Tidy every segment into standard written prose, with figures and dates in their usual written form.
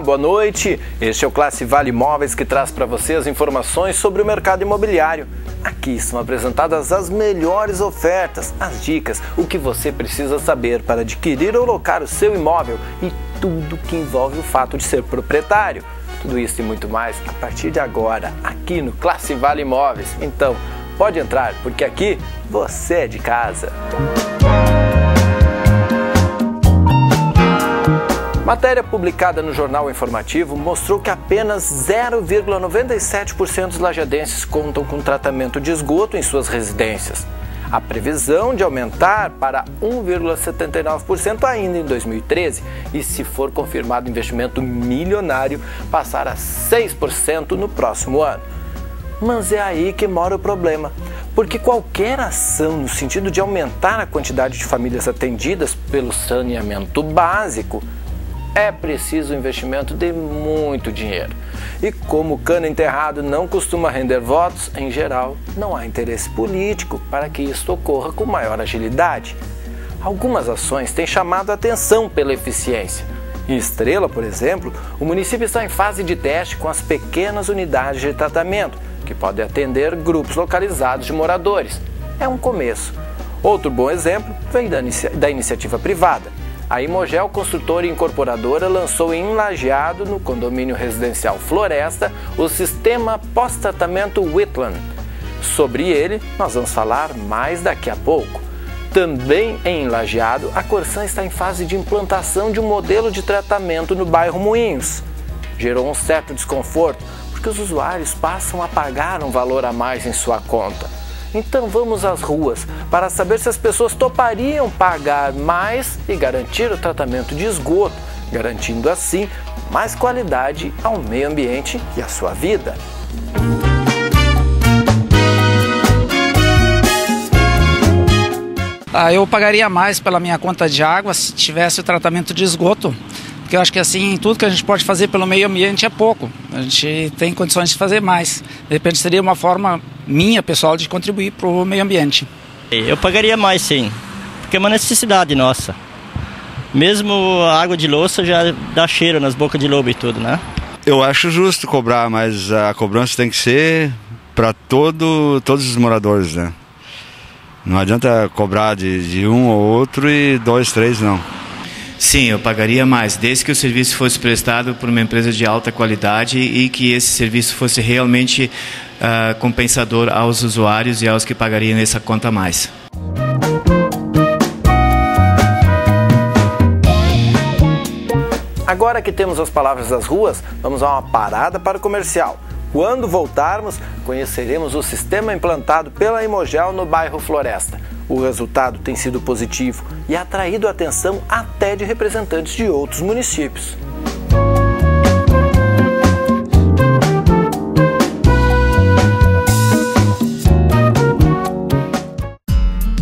boa noite. Este é o Classe Vale Imóveis que traz para você as informações sobre o mercado imobiliário. Aqui são apresentadas as melhores ofertas, as dicas, o que você precisa saber para adquirir ou locar o seu imóvel e tudo que envolve o fato de ser proprietário. Tudo isso e muito mais a partir de agora, aqui no Classe Vale Imóveis. Então, pode entrar, porque aqui você é de casa. Matéria publicada no Jornal Informativo mostrou que apenas 0,97% dos lajadenses contam com tratamento de esgoto em suas residências. A previsão de aumentar para 1,79% ainda em 2013 e, se for confirmado investimento milionário, passar a 6% no próximo ano. Mas é aí que mora o problema, porque qualquer ação no sentido de aumentar a quantidade de famílias atendidas pelo saneamento básico é preciso um investimento de muito dinheiro. E como o cano enterrado não costuma render votos, em geral, não há interesse político para que isto ocorra com maior agilidade. Algumas ações têm chamado a atenção pela eficiência. Em Estrela, por exemplo, o município está em fase de teste com as pequenas unidades de tratamento, que podem atender grupos localizados de moradores. É um começo. Outro bom exemplo vem da iniciativa privada. A Imogel Construtora e Incorporadora lançou em Lajeado, no condomínio residencial Floresta, o sistema pós-tratamento Whitland. Sobre ele, nós vamos falar mais daqui a pouco. Também em Lajeado, a Corsan está em fase de implantação de um modelo de tratamento no bairro Moinhos. Gerou um certo desconforto, porque os usuários passam a pagar um valor a mais em sua conta. Então vamos às ruas para saber se as pessoas topariam pagar mais e garantir o tratamento de esgoto, garantindo assim mais qualidade ao meio ambiente e à sua vida. Eu pagaria mais pela minha conta de água se tivesse o tratamento de esgoto, porque eu acho que assim, tudo que a gente pode fazer pelo meio ambiente é pouco. A gente tem condições de fazer mais. De repente seria uma forma minha, pessoal, de contribuir para o meio ambiente. Eu pagaria mais, sim, porque é uma necessidade nossa. Mesmo a água de louça já dá cheiro nas bocas de lobo e tudo, né? Eu acho justo cobrar, mas a cobrança tem que ser para todos os moradores, né? Não adianta cobrar de um ou outro e 2, 3 não. Sim, eu pagaria mais, desde que o serviço fosse prestado por uma empresa de alta qualidade e que esse serviço fosse realmente compensador aos usuários e aos que pagariam essa conta a mais. Agora que temos as palavras das ruas, vamos a uma parada para o comercial. Quando voltarmos, conheceremos o sistema implantado pela Imogel no bairro Floresta. O resultado tem sido positivo e atraído a atenção até de representantes de outros municípios.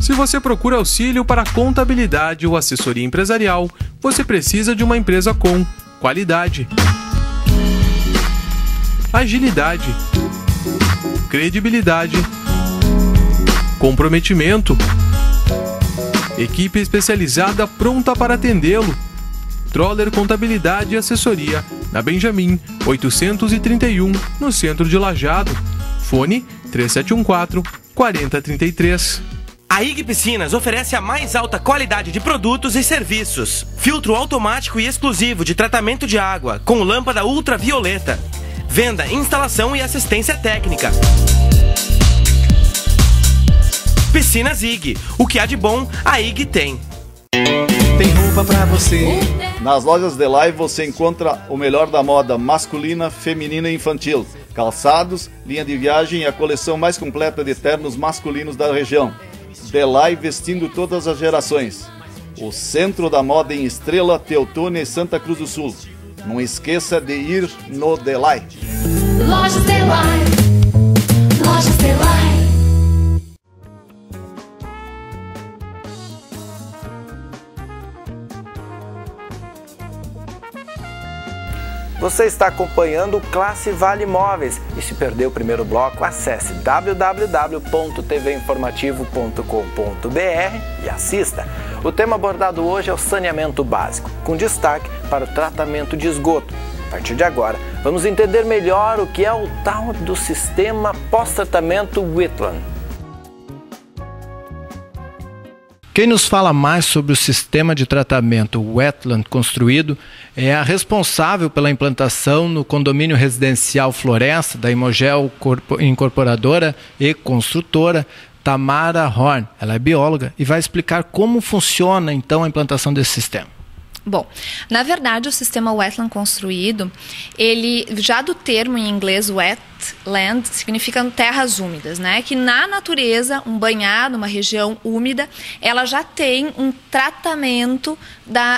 Se você procura auxílio para contabilidade ou assessoria empresarial, você precisa de uma empresa com qualidade, agilidade, credibilidade, comprometimento, equipe especializada pronta para atendê-lo. Troller Contabilidade e Assessoria, na Benjamin 831, no centro de Lajeado. Fone 3714-4033. A IG Piscinas oferece a mais alta qualidade de produtos e serviços. Filtro automático e exclusivo de tratamento de água, com lâmpada ultravioleta. Venda, instalação e assistência técnica. Piscinas IG. O que há de bom, a IG tem. Tem roupa pra você. Nas lojas Delay você encontra o melhor da moda masculina, feminina e infantil. Calçados, linha de viagem e a coleção mais completa de ternos masculinos da região. Delay vestindo todas as gerações. O centro da moda em Estrela, Teutônia e Santa Cruz do Sul. Não esqueça de ir no Delay. Lojas Delay. Lojas Delay. Você está acompanhando o Classe Vale Imóveis e se perdeu o primeiro bloco, acesse www.tvinformativo.com.br e assista. O tema abordado hoje é o saneamento básico, com destaque para o tratamento de esgoto. A partir de agora, vamos entender melhor o que é o tal do sistema pós-tratamento Wetland. Quem nos fala mais sobre o sistema de tratamento Wetland construído é a responsável pela implantação no condomínio residencial Floresta, da Imogel Incorporadora e Construtora, Tamara Horn. Ela é bióloga e vai explicar como funciona então a implantação desse sistema. Bom, na verdade o sistema wetland construído, ele já do termo em inglês wetland significa terras úmidas, né? Que na natureza, um banhado, uma região úmida, ela já tem um tratamento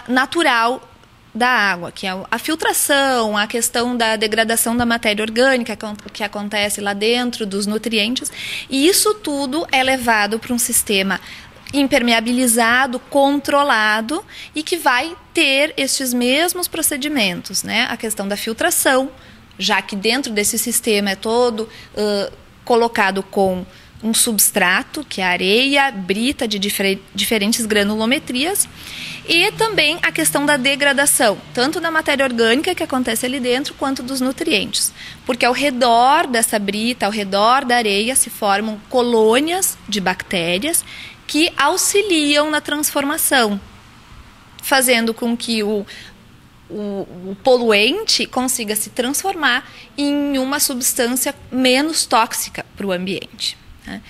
natural da água, que é a filtração, a questão da degradação da matéria orgânica que acontece lá dentro, dos nutrientes, e isso tudo é levado para um sistema impermeabilizado, controlado e que vai ter estes mesmos procedimentos, né? A questão da filtração, já que dentro desse sistema é todo colocado com um substrato, que é areia, brita de diferentes granulometrias, e também a questão da degradação, tanto da matéria orgânica que acontece ali dentro, quanto dos nutrientes. Porque ao redor dessa brita, ao redor da areia, se formam colônias de bactérias que auxiliam na transformação, fazendo com que o poluente consiga se transformar em uma substância menos tóxica para o ambiente, né?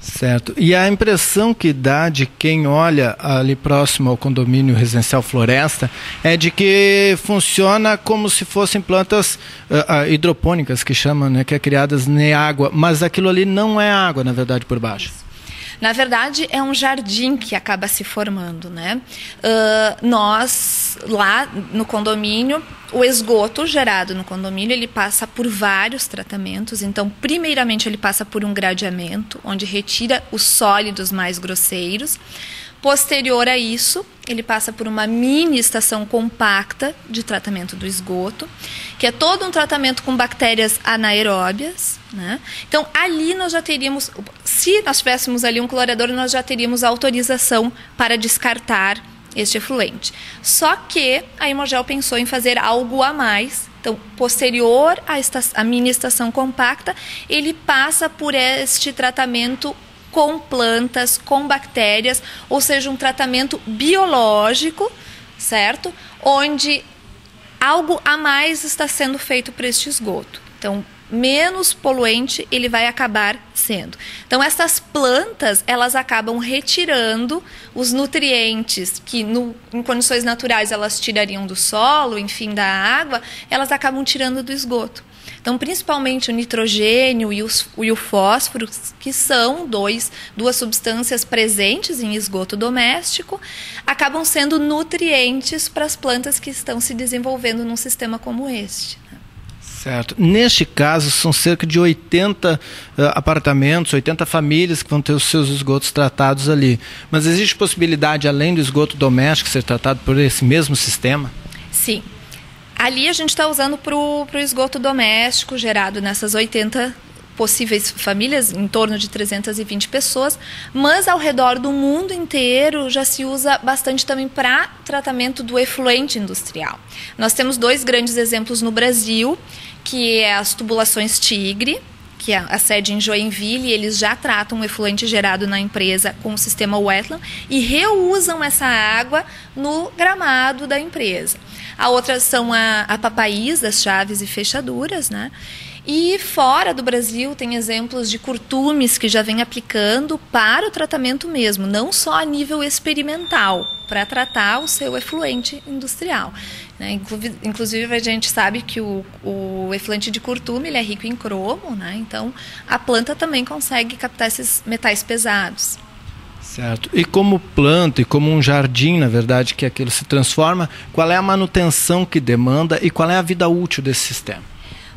Certo. E a impressão que dá de quem olha ali próximo ao condomínio residencial Floresta é de que funciona como se fossem plantas hidropônicas, que chamam, né, que é criadas em água, mas aquilo ali não é água, na verdade, por baixo. Na verdade, é um jardim que acaba se formando, né? Nós, lá no condomínio, o esgoto gerado no condomínio, ele passa por vários tratamentos. Então, primeiramente, ele passa por um gradeamento, onde retira os sólidos mais grosseiros. Posterior a isso, ele passa por uma mini estação compacta de tratamento do esgoto, que é todo um tratamento com bactérias anaeróbias, né? Então, ali nós já teríamos, se nós tivéssemos ali um clorador, nós já teríamos autorização para descartar este efluente. Só que a Imogel pensou em fazer algo a mais. Então, posterior à mini estação compacta, ele passa por este tratamento com plantas, com bactérias, ou seja, um tratamento biológico, certo? Onde algo a mais está sendo feito para este esgoto. Então, menos poluente ele vai acabar sendo. Então, essas plantas, elas acabam retirando os nutrientes que, em condições naturais, elas tirariam do solo, enfim, da água, elas acabam tirando do esgoto. Então, principalmente o nitrogênio e o fósforo, que são duas substâncias presentes em esgoto doméstico, acabam sendo nutrientes para as plantas que estão se desenvolvendo num sistema como este. Certo. Neste caso, são cerca de 80 apartamentos, 80 famílias que vão ter os seus esgotos tratados ali. Mas existe possibilidade, além do esgoto doméstico, ser tratado por esse mesmo sistema? Sim. Ali a gente está usando para o esgoto doméstico gerado nessas 80 possíveis famílias, em torno de 320 pessoas, mas ao redor do mundo inteiro já se usa bastante também para tratamento do efluente industrial. Nós temos 2 grandes exemplos no Brasil, que é as tubulações Tigre, que é a sede em Joinville, e eles já tratam o efluente gerado na empresa com o sistema wetland e reusam essa água no gramado da empresa. A outra são a Papaís, das chaves e fechaduras, né? E fora do Brasil tem exemplos de curtumes que já vem aplicando para o tratamento mesmo, não só a nível experimental, para tratar o seu efluente industrial, né? Inclusive a gente sabe que o efluente de curtume ele é rico em cromo, né? Então a planta também consegue captar esses metais pesados. Certo. E como planta e como um jardim, na verdade, que aquilo se transforma, qual é a manutenção que demanda e qual é a vida útil desse sistema?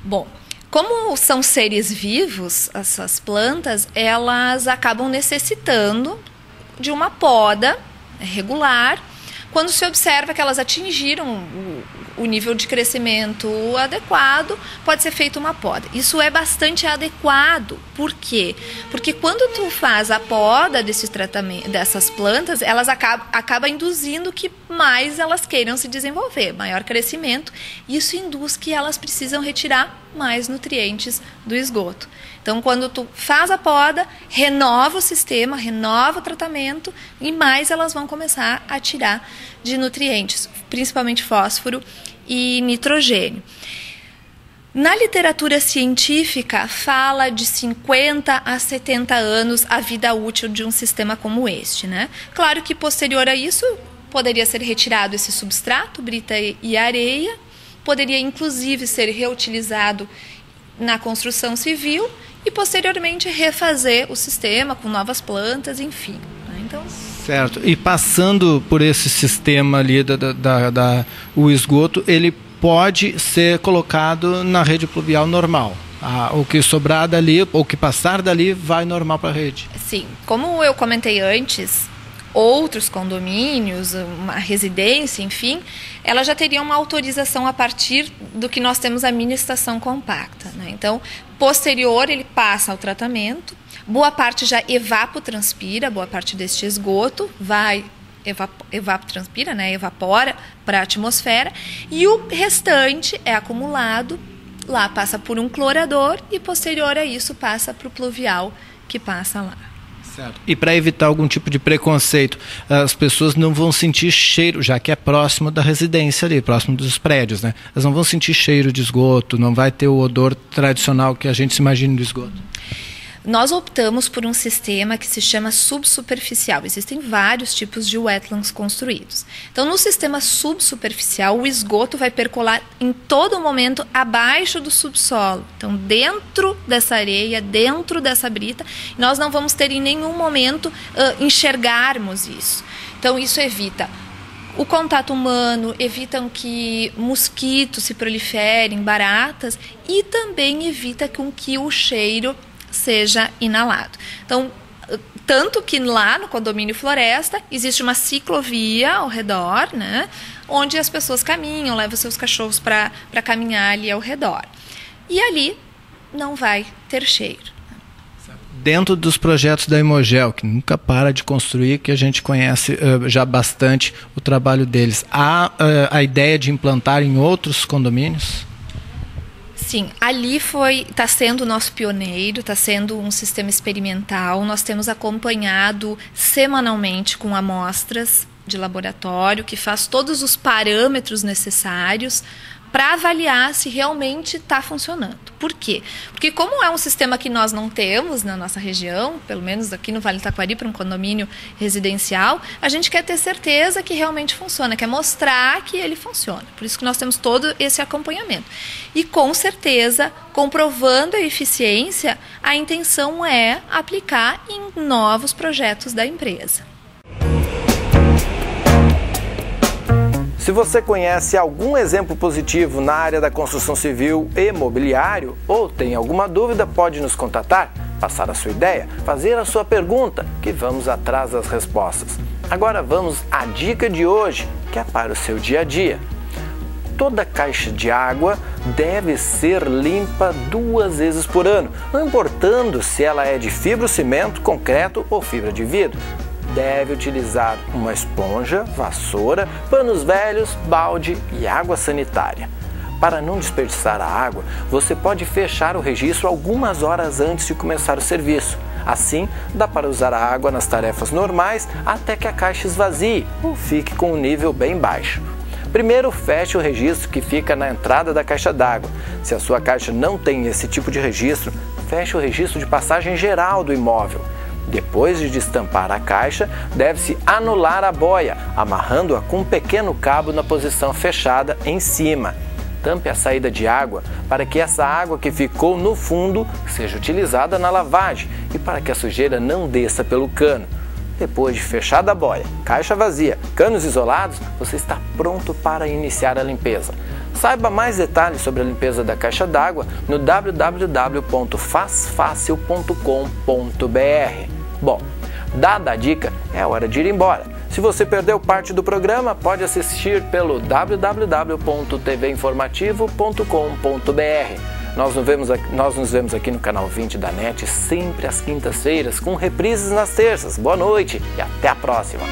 Bom, como são seres vivos, essas plantas, elas acabam necessitando de uma poda regular. Quando se observa que elas atingiram o nível de crescimento adequado, pode ser feita uma poda. Isso é bastante adequado. Por quê? Porque quando tu faz a poda desse tratamento, dessas plantas, elas acaba induzindo que mais elas queiram se desenvolver, maior crescimento. Isso induz que elas precisam retirar mais nutrientes do esgoto. Então, quando tu faz a poda, renova o sistema, renova o tratamento e mais elas vão começar a tirar de nutrientes, principalmente fósforo e nitrogênio. Na literatura científica, fala de 50 a 70 anos a vida útil de um sistema como este, né? Claro que posterior a isso, poderia ser retirado esse substrato, brita e areia, poderia inclusive ser reutilizado na construção civil e posteriormente refazer o sistema com novas plantas, enfim. Então... Certo. E passando por esse sistema ali o esgoto, ele pode ser colocado na rede pluvial normal. O que sobrar dali, ou que passar dali, vai normal para a rede. Sim. Como eu comentei antes, outros condomínios, uma residência, enfim, ela já teria uma autorização a partir do que nós temos a mini estação compacta, né? Então, posterior, ele passa ao tratamento, boa parte já evapotranspira, boa parte deste esgoto vai evapotranspira, né? Evapora para a atmosfera, e o restante é acumulado, lá passa por um clorador e posterior a isso passa para o pluvial que passa lá. Certo. E para evitar algum tipo de preconceito, as pessoas não vão sentir cheiro, já que é próximo da residência ali, próximo dos prédios, né? Elas não vão sentir cheiro de esgoto, não vai ter o odor tradicional que a gente se imagina do esgoto. Nós optamos por um sistema que se chama subsuperficial. Existem vários tipos de wetlands construídos. Então, no sistema subsuperficial, o esgoto vai percolar em todo momento abaixo do subsolo. Então, dentro dessa areia, dentro dessa brita, nós não vamos ter em nenhum momento enxergarmos isso. Então, isso evita o contato humano, evitam que mosquitos se proliferem, baratas, e também evita com que o cheiro seja inalado. Então, tanto que lá no condomínio Floresta existe uma ciclovia ao redor, né, onde as pessoas caminham, levam seus cachorros para caminhar ali ao redor. E ali não vai ter cheiro. Dentro dos projetos da Imogel, que nunca para de construir, que a gente conhece já bastante o trabalho deles, há a ideia de implantar em outros condomínios? Sim, ali está sendo o nosso pioneiro, está sendo um sistema experimental. Nós temos acompanhado semanalmente com amostras de laboratório, que faz todos os parâmetros necessários para avaliar se realmente está funcionando. Por quê? Porque como é um sistema que nós não temos na nossa região, pelo menos aqui no Vale do Taquari, para um condomínio residencial, a gente quer ter certeza que realmente funciona, quer mostrar que ele funciona. Por isso que nós temos todo esse acompanhamento. E com certeza, comprovando a eficiência, a intenção é aplicar em novos projetos da empresa. Se você conhece algum exemplo positivo na área da construção civil e mobiliário ou tem alguma dúvida, pode nos contatar, passar a sua ideia, fazer a sua pergunta, que vamos atrás das respostas. Agora vamos à dica de hoje, que é para o seu dia a dia. Toda caixa de água deve ser limpa 2 vezes por ano, não importando se ela é de fibrocimento, concreto ou fibra de vidro. Deve utilizar uma esponja, vassoura, panos velhos, balde e água sanitária. Para não desperdiçar a água, você pode fechar o registro algumas horas antes de começar o serviço. Assim, dá para usar a água nas tarefas normais até que a caixa esvazie ou fique com um nível bem baixo. Primeiro, feche o registro que fica na entrada da caixa d'água. Se a sua caixa não tem esse tipo de registro, feche o registro de passagem geral do imóvel. Depois de destampar a caixa, deve-se anular a boia, amarrando-a com um pequeno cabo na posição fechada em cima. Tampe a saída de água para que essa água que ficou no fundo seja utilizada na lavagem e para que a sujeira não desça pelo cano. Depois de fechada a boia, caixa vazia, canos isolados, você está pronto para iniciar a limpeza. Saiba mais detalhes sobre a limpeza da caixa d'água no www.fazfacil.com.br. Bom, dada a dica, é hora de ir embora. Se você perdeu parte do programa, pode assistir pelo www.tvinformativo.com.br. Nós nos vemos aqui no canal 20 da NET, sempre às quintas-feiras, com reprises nas terças. Boa noite e até a próxima!